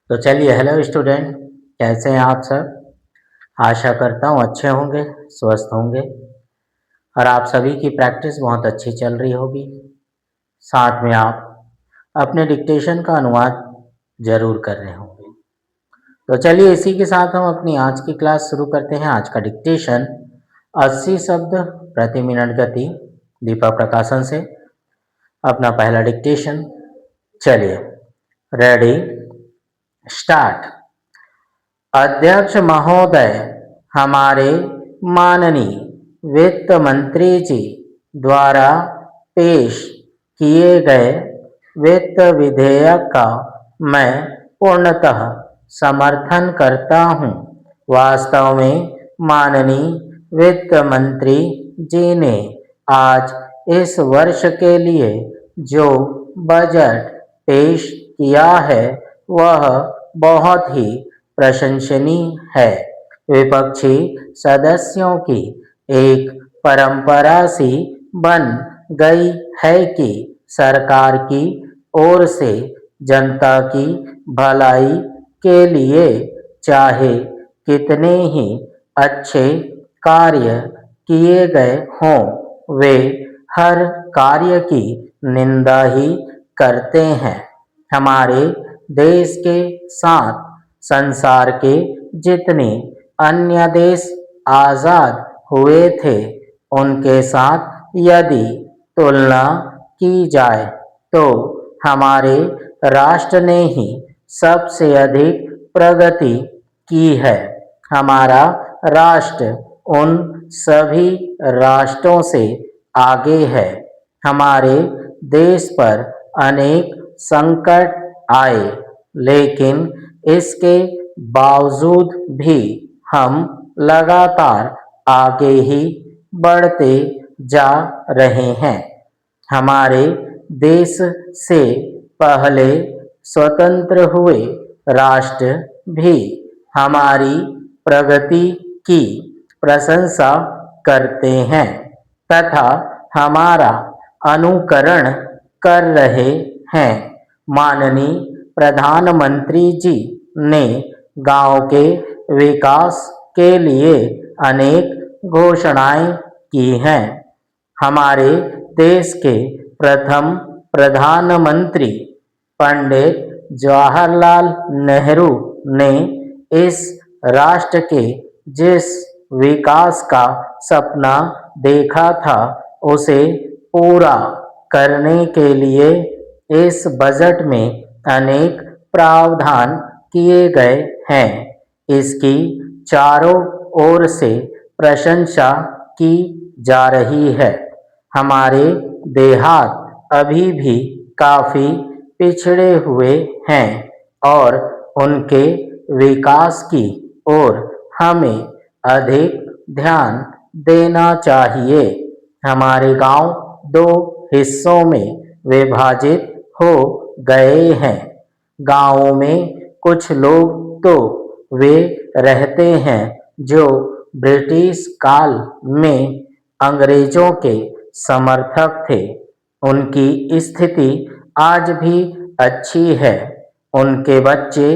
तो चलिए, hello student. कैसे हैं आप सब? आशा करता हूँ अच्छे होंगे, स्वस्थ होंगे और आप सभी की प्रैक्टिस बहुत अच्छी चल रही होगी। साथ में आप अपने डिक्टेशन का अनुवाद जरूर कर रहे होंगे। तो चलिए, इसी के साथ हम अपनी आज की क्लास शुरू करते हैं। आज का डिक्टेशन 80 शब्द प्रति मिनट गति, दीपक प्रकाशन से। अपना पहला डिक्टेशन। चलिए, रेडी, स्टार्ट। अध्यक्ष महोदय, हमारे माननीय वित्त मंत्री जी द्वारा पेश किए गए वित्त विधेयक का मैं पूर्णतः समर्थन करता हूं। वास्तव में माननीय वित्त मंत्री जी ने आज इस वर्ष के लिए जो बजट पेश किया है वह बहुत ही प्रशंसनीय है। विपक्षी सदस्यों की एक परंपरा सी बन गई है कि सरकार की ओर से जनता की भलाई के लिए चाहे कितने ही अच्छे कार्य किए गए हों, वे हर कार्य की निंदा ही करते हैं। हमारे देश के साथ संसार के जितने अन्य देश आजाद हुए थे, उनके साथ यदि तुलना की जाए तो हमारे राष्ट्र ने ही सबसे अधिक प्रगति की है। हमारा राष्ट्र उन सभी राष्ट्रों से आगे है। हमारे देश पर अनेक संकट आए, लेकिन इसके बावजूद भी हम लगातार आगे ही बढ़ते जा रहे हैं। हमारे देश से पहले स्वतंत्र हुए राष्ट्र भी हमारी प्रगति की प्रशंसा करते हैं तथा हमारा अनुकरण कर रहे हैं। माननीय प्रधानमंत्री जी ने गांव के विकास के लिए अनेक घोषणाएं की हैं। हमारे देश के प्रथम प्रधानमंत्री पंडित जवाहरलाल नेहरू ने इस राष्ट्र के जिस विकास का सपना देखा था, उसे पूरा करने के लिए इस बजट में अनेक प्रावधान किए गए हैं। इसकी चारों ओर से प्रशंसा की जा रही है। हमारे देहात अभी भी काफी पिछड़े हुए हैं और उनके विकास की ओर हमें अधिक ध्यान देना चाहिए। हमारे गांव दो हिस्सों में विभाजित हो गए हैं। गांवों में कुछ लोग तो वे रहते हैं जो ब्रिटिश काल में अंग्रेजों के समर्थक थे। उनकी स्थिति आज भी अच्छी है। उनके बच्चे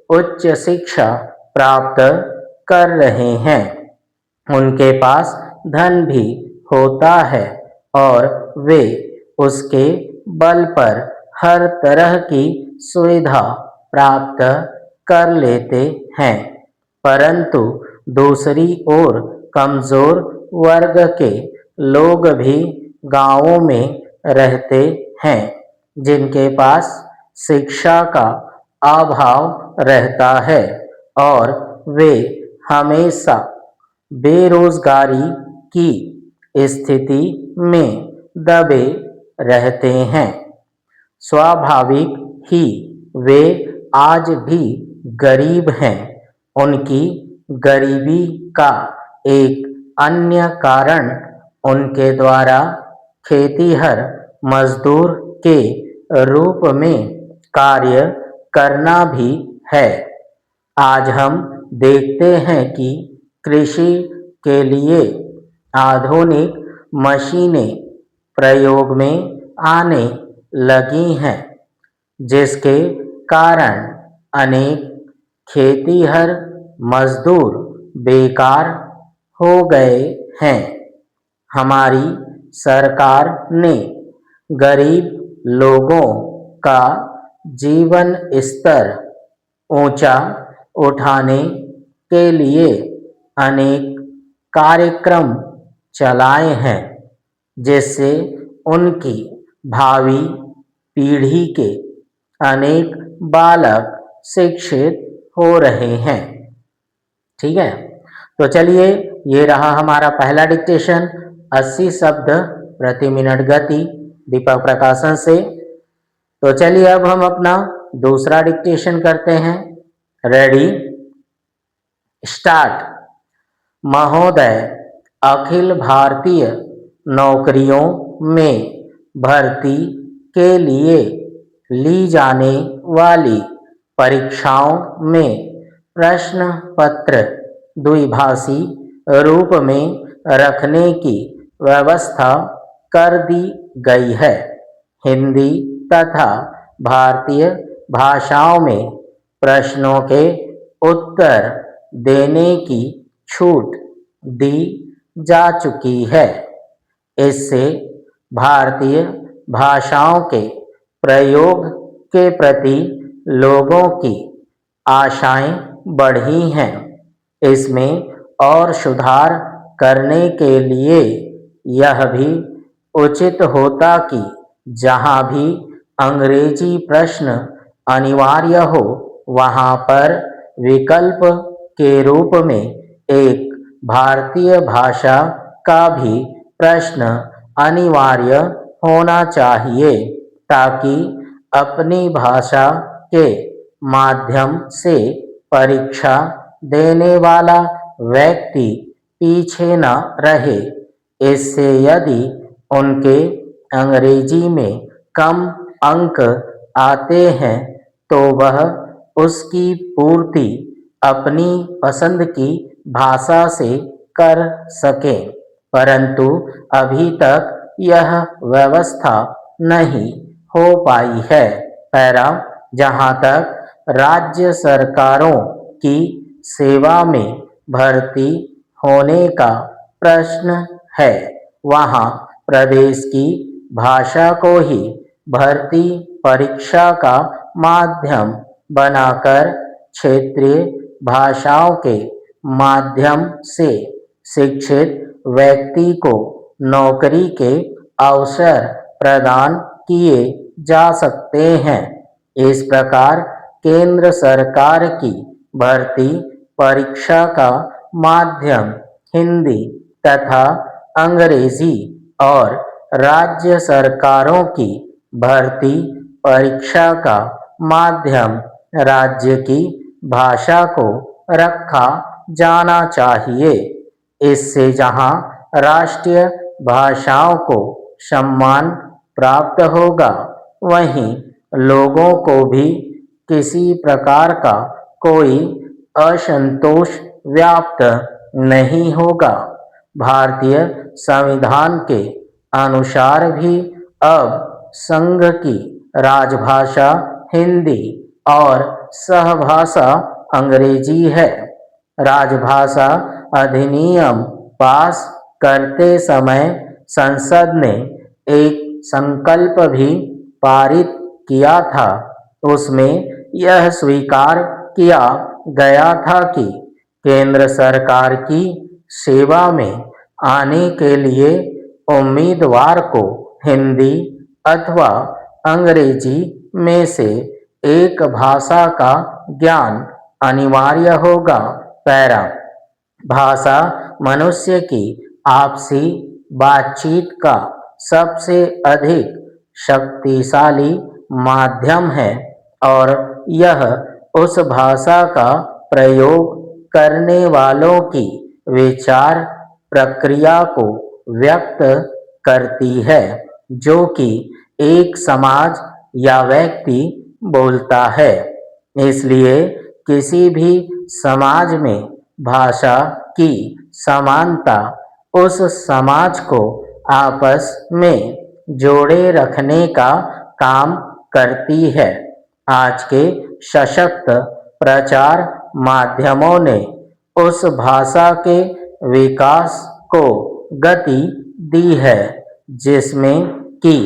उच्च शिक्षा प्राप्त कर रहे हैं। उनके पास धन भी होता है और वे उसके बल पर हर तरह की सुविधा प्राप्त कर लेते हैं। परंतु दूसरी ओर कमजोर वर्ग के लोग भी गांवों में रहते हैं, जिनके पास शिक्षा का अभाव रहता है और वे हमेशा बेरोजगारी की स्थिति में दबे रहते हैं। स्वाभाविक ही वे आज भी गरीब हैं। उनकी गरीबी का एक अन्य कारण उनके द्वारा खेतीहर मजदूर के रूप में कार्य करना भी है। आज हम देखते हैं कि कृषि के लिए आधुनिक मशीनें प्रयोग में आने लगी हैं, जिसके कारण अनेक खेतीहर मजदूर बेकार हो गए हैं। हमारी सरकार ने गरीब लोगों का जीवन स्तर ऊंचा उठाने के लिए अनेक कार्यक्रम चलाए हैं, जिससे उनकी भावी पीढ़ी के अनेक बालक शिक्षित हो रहे हैं। ठीक है, तो चलिए ये रहा हमारा पहला डिक्टेशन 80 शब्द प्रति मिनट गति दीपक प्रकाशन से। तो चलिए अब हम अपना दूसरा डिक्टेशन करते हैं। Ready, start. महोदय, अखिल भारतीय नौकरियों में भर्ती के लिए ली जाने वाली परीक्षाओं में प्रश्न पत्र द्विभाषी रूप में रखने की व्यवस्था कर दी गई है। हिंदी तथा भारतीय भाषाओं में प्रश्नों के उत्तर देने की छूट दी जा चुकी है। इससे भारतीय भाषाओं के प्रयोग के प्रति लोगों की आशाएं बढ़ी हैं। इसमें और सुधार करने के लिए यह भी उचित होता कि जहां भी अंग्रेजी प्रश्न अनिवार्य हो, वहां पर विकल्प के रूप में एक भारतीय भाषा का भी प्रश्न अनिवार्य होना चाहिए, ताकि अपनी भाषा के माध्यम से परीक्षा देने वाला व्यक्ति पीछे न रहे। इससे यदि उनके अंग्रेजी में कम अंक आते हैं तो वह उसकी पूर्ति अपनी पसंद की भाषा से कर सकें, परंतु अभी तक यह व्यवस्था नहीं हो पाई है। पैरा, जहां तक राज्य सरकारों की सेवा में भर्ती होने का प्रश्न है, वहां प्रदेश की भाषा को ही भर्ती परीक्षा का माध्यम बनाकर क्षेत्रीय भाषाओं के माध्यम से शिक्षित व्यक्ति को नौकरी के अवसर प्रदान किए जा सकते हैं। इस प्रकार केंद्र सरकार की भर्ती परीक्षा का माध्यम हिंदी तथा अंग्रेजी और राज्य सरकारों की भर्ती परीक्षा का माध्यम राज्य की भाषा को रखा जाना चाहिए। इससे जहां राष्ट्रीय भाषाओं को सम्मान प्राप्त होगा, वहीं लोगों को भी किसी प्रकार का कोई असंतोष व्याप्त नहीं होगा। भारतीय संविधान के अनुसार भी अब संघ की राजभाषा हिंदी और सहभाषा अंग्रेजी है। राजभाषा अधिनियम पास करते समय संसद ने एक संकल्प भी पारित किया था। उसमें यह स्वीकार किया गया था कि केंद्र सरकार की सेवा में आने के लिए उम्मीदवार को हिंदी अथवा अंग्रेजी में से एक भाषा का ज्ञान अनिवार्य होगा। पैरा, भाषा मनुष्य की आपसी बातचीत का सबसे अधिक शक्तिशाली माध्यम है और यह उस भाषा का प्रयोग करने वालों की विचार प्रक्रिया को व्यक्त करती है, जो कि एक समाज या व्यक्ति बोलता है। इसलिए किसी भी समाज में भाषा की समानता उस समाज को आपस में जोड़े रखने का काम करती है। आज के सशक्त प्रचार माध्यमों ने उस भाषा के विकास को गति दी है जिसमें कि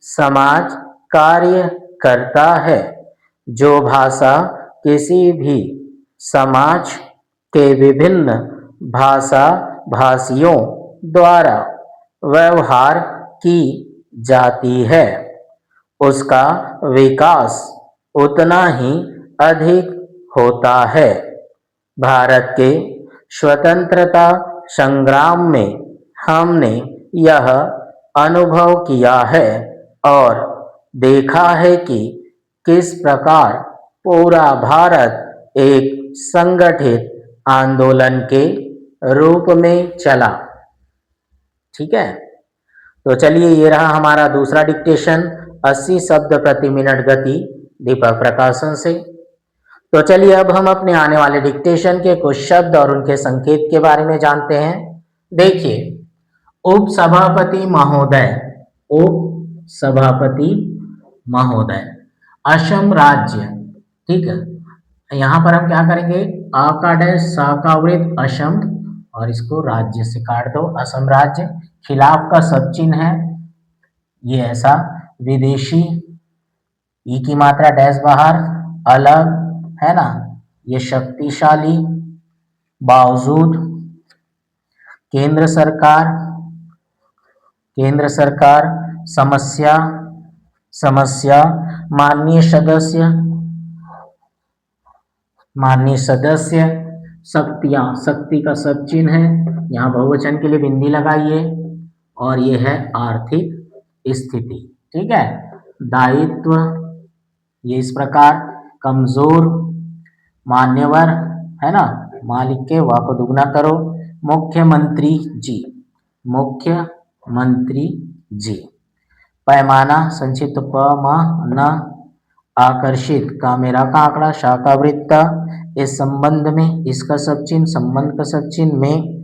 समाज कार्य करता है। जो भाषा किसी भी समाज के विभिन्न भाषा भाषियों द्वारा व्यवहार की जाती है, उसका विकास उतना ही अधिक होता है। भारत के स्वतंत्रता संग्राम में हमने यह अनुभव किया है और देखा है कि किस प्रकार पूरा भारत एक संगठित आंदोलन के रूप में चला। ठीक है, तो चलिए ये रहा हमारा दूसरा डिक्टेशन 80 शब्द प्रति मिनट गति दीपक प्रकाशन से। तो चलिए अब हम अपने आने वाले डिक्टेशन के कुछ शब्द और उनके संकेत के बारे में जानते हैं। देखिए, उप सभापति महोदय, उप सभापति महोदय, असम राज्य। ठीक है, यहाँ पर हम क्या करेंगे, आ का डैश सा का वृत्त असम और इसको राज्य से काट दो, असम राज्य। खिलाफ का सब चिन्ह है ये ऐसा, विदेशी, ई की मात्रा डैश बाहर, अलग है ना, ये शक्तिशाली, बावजूद, केंद्र सरकार, केंद्र सरकार, समस्या, समस्या, माननीय सदस्य, माननीय सदस्य, शक्तियां, शक्ति का सब चिन्ह है, यहाँ बहुवचन के लिए बिंदी लगाइए, और ये है आर्थिक स्थिति। ठीक है, दायित्व, ये इस प्रकार, कमजोर, मान्यवर है ना, मालिक के वा को दुगना करो, मुख्यमंत्री जी, मुख्यमंत्री जी, पैमाना संक्षिप्त प म न, आकर्षित का मेरा का आंकड़ा, शा का वृत्त, इस संबंध में, इसका सब चिन्ह, संबंध का सब चिन्ह में,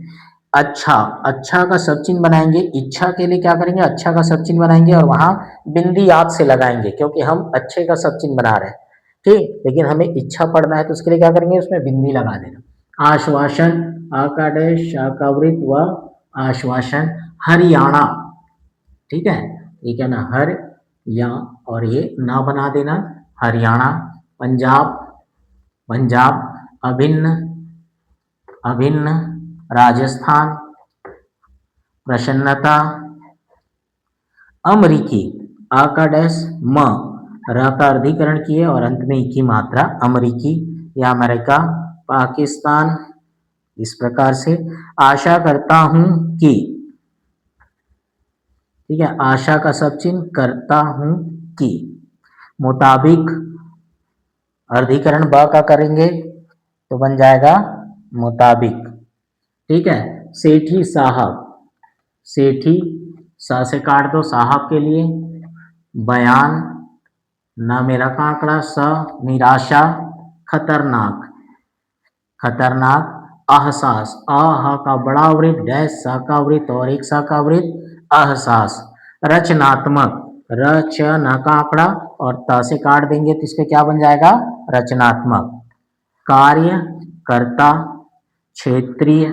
अच्छा, अच्छा का सब चिन्ह बनाएंगे, इच्छा के लिए क्या करेंगे, अच्छा का सब चिन्ह बनाएंगे और वहां बिंदी याद से लगाएंगे क्योंकि हम अच्छे का सब चिन्ह बना रहे हैं। ठीक, लेकिन हमें इच्छा पढ़ना है तो उसके लिए क्या करेंगे, उसमें बिंदी लगा देना। आश्वासन, आ का डैश शा का वृत्त व आश्वासन, हरियाणा। ठीक है, ये क्या ना, हर या और ये ना बना देना, हरियाणा। पंजाब, पंजाब, अभिन्न, अभिन्न, राजस्थान, प्रसन्नता, अमरीकी, आ का डैश म, र का अर्धीकरण किए और अंत में ई की मात्रा, अमरीकी या अमेरिका, पाकिस्तान, इस प्रकार से। आशा करता हूं कि, ठीक है, आशा का सब चिन्ह, करता हूं कि, मुताबिक, अर्धीकरण ब का करेंगे तो बन जाएगा मुताबिक। ठीक है, सेठी साहब, सेठी, सा से काट दो साहब के लिए, बयान, ना मेरा का आंकड़ा, स, निराशा, खतरनाक, खतरनाक, अहसास, आ हा का बड़ा वृत्त डैश सा का वृत्त और एक सा का वृत्त, अहसास। रचनात्मक, रच ना का आंकड़ा और ता से काट देंगे तो इसका क्या बन जाएगा, रचनात्मक। कार्य कर्ता, क्षेत्रीय,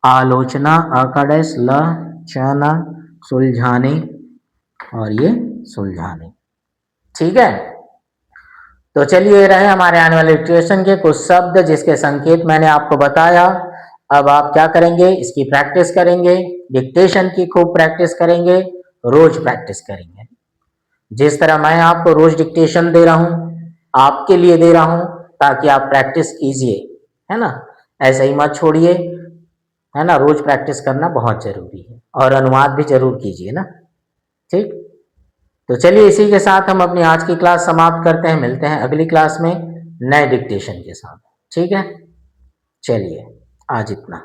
आलोचना, आ का डैश ल, च ना, सुलझाने और ये सुलझाने। ठीक है, तो चलिए रहे हमारे आने वाले डिक्टेशन के कुछ शब्द जिसके संकेत मैंने आपको बताया। अब आप क्या करेंगे, इसकी प्रैक्टिस करेंगे, डिक्टेशन की खूब प्रैक्टिस करेंगे, रोज प्रैक्टिस करेंगे। जिस तरह मैं आपको रोज डिक्टेशन दे रहा हूं, आपके लिए दे रहा हूं ताकि आप प्रैक्टिस कीजिए, है ना, ऐसे ही मत छोड़िए, है ना, रोज प्रैक्टिस करना बहुत जरूरी है और अनुवाद भी जरूर कीजिए ना। ठीक, तो चलिए इसी के साथ हम अपनी आज की क्लास समाप्त करते हैं, मिलते हैं अगली क्लास में नए डिक्टेशन के साथ। ठीक है, चलिए आज इतना।